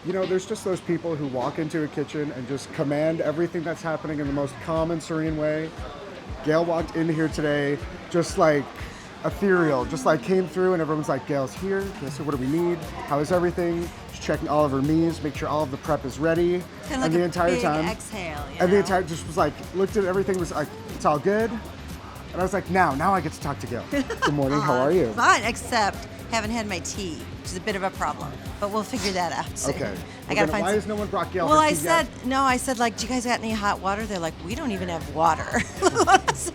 You know, there's just those people who walk into a kitchen and just command everything that's happening in the most calm and serene way. Gale walked in here today just like ethereal, just like came through and everyone's like, Gale's here. Gale said, what do we need? How is everything? Just checking all of her meals, make sure all of the prep is ready. Kind of like the entire big time. exhale, you and know? the entire just was like, looked at everything, was like, it's all good. And I was like, now I get to talk to Gale. Good morning, how are you? Fine, except haven't had my tea, which is a bit of a problem. But we'll figure that out soon. Okay. I gotta find why has no one brought Gale Well, her I tea said, yet? no, I said, like, do you guys got any hot water? They're like, we don't even have water. So,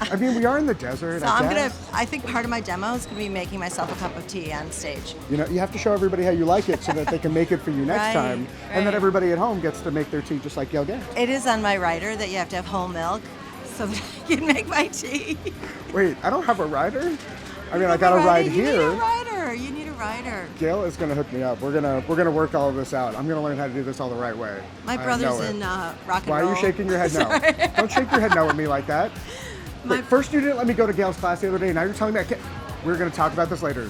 I mean, we are in the desert, so I I think part of my demo is gonna be making myself a cup of tea on stage. You know, you have to show everybody how you like it so that they can make it for you next Right, time. And that right. everybody at home gets to make their tea just like Gale Gand. It is on my rider that you have to have whole milk so that I can make my tea. Wait, I don't have a rider? I mean, I got a ride You here. need a rider. You need a rider. Gale is gonna hook me up. We're gonna work all of this out. I'm gonna learn how to do this all the right way. My I know brother's it. in rock and Why roll. are you shaking your head no? Sorry. Don't shake your head no at me like that. Wait, first you didn't let me go to Gale's class the other day, now you're telling me I can't. We're gonna talk about this later.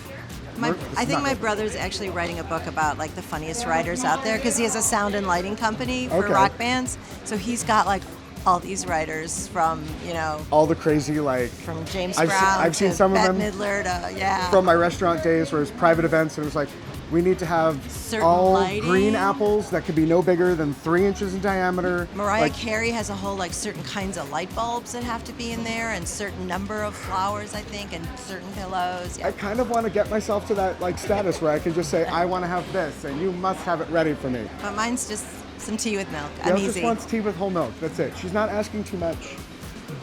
I think my brother's actually writing a book about like the funniest writers out there because he has a sound and lighting company for Okay. rock bands. So he's got like all these writers from, you know, All the crazy like from James I've Brown I've seen to some of Bette them Midler to, yeah. from my restaurant days where it was private events and it was like, we need to have Certain all lighting. green apples that could be no bigger than 3 inches in diameter. Mariah Like, Carey has a whole like certain kinds of light bulbs that have to be in there and certain number of flowers, I think, and certain pillows. Yeah. I kind of want to get myself to that like status where I can just say, I want to have this and you must have it ready for me. But mine's just some tea with milk. Gail I'm just easy. wants tea with whole milk. That's it. She's not asking too much.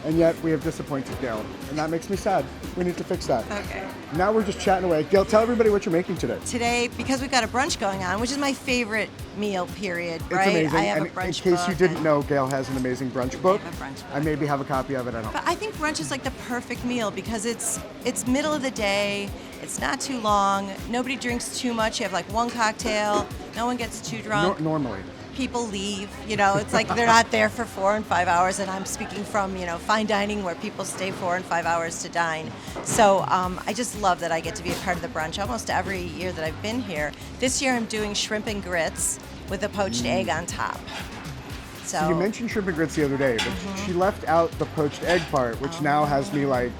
And yet we have disappointed Gail. And that makes me sad. We need to fix that. Okay. Now we're just chatting away. Gail, tell everybody what you're making today. Today, because we've got a brunch going on, which is my favorite meal period, It's right? amazing. I have And a brunch in case book you didn't and- know, Gail has an amazing brunch book. have a brunch book. I maybe have a copy of it at home. But I think brunch is like the perfect meal because it's middle of the day, it's not too long, nobody drinks too much, you have like one cocktail, no one gets too drunk. Normally. People leave, you know, it's like they're not there for 4 and 5 hours, and I'm speaking from, you know, fine dining where people stay 4 and 5 hours to dine. So I just love that I get to be a part of the brunch almost every year that I've been here. This year I'm doing shrimp and grits with a poached egg on top. So You mentioned shrimp and grits the other day, but she left out the poached egg part, which now has me like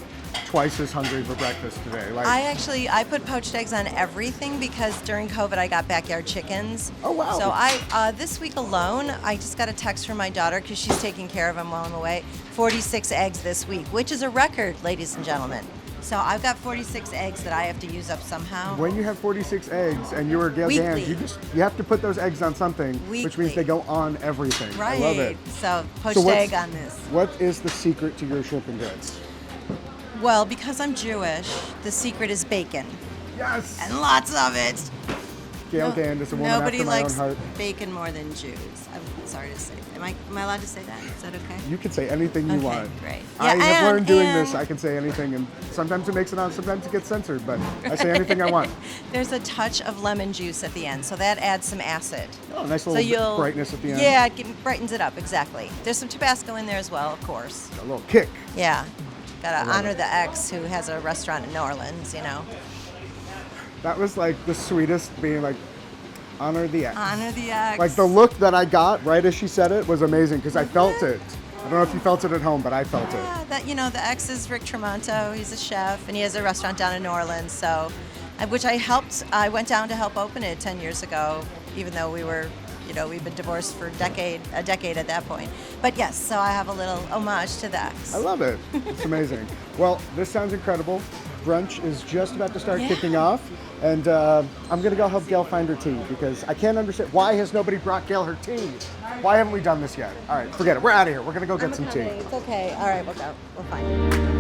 twice as hungry for breakfast today. Like, I put poached eggs on everything because during COVID I got backyard chickens. Oh, wow. So I this week alone I just got a text from my daughter because she's taking care of them while I'm away. 46 eggs this week, which is a record, ladies and gentlemen. So I've got 46 eggs that I have to use up somehow. when you have 46 eggs and you are Gale Gand, Weekly. you have to put those eggs on something, which means Weekly. they go on everything. Right. I love it. So poached what's- egg on this. What is the secret to your shrimp and grits? Well, because I'm Jewish, the secret is bacon Yes! and lots of it. Gale Gand is a woman Nobody after my own likes heart. bacon more than Jews. I'm sorry to say. Am I allowed to say that? Is that okay? You can say anything you Okay, want. great. I Yeah, have learned doing and- this. I can say anything, and sometimes it makes it on, sometimes it gets censored, but I say anything I want. There's a touch of lemon juice at the end, so that adds some acid. Oh, nice So little you'll brightness at the end. Yeah, it brightens it up exactly. There's some Tabasco in there as well, of course. A little kick. Yeah, gotta love honor it. the ex who has a restaurant in New Orleans. You know, That was like the sweetest, being like, honor the ex. honor the ex. Like the look that I got right as she said it was amazing because I felt it. I don't know if you felt it at home, but I felt it. Yeah, that the ex is Rick Tremonto. He's a chef and he has a restaurant down in New Orleans. So, which I helped. I went down to help open it 10 years ago, even though we were. We've been divorced for a decade at that point. But yes, so I have a little homage to the ex. I love it. It's amazing. Well, this sounds incredible. Brunch is just about to start Yeah. kicking off, and I'm gonna go help Gail find her tea because I can't understand why has nobody brought Gail her tea. Why haven't we done this yet? All right, forget it. We're out of here. We're gonna go get some tea. It's okay. All right, we'll go. We're fine.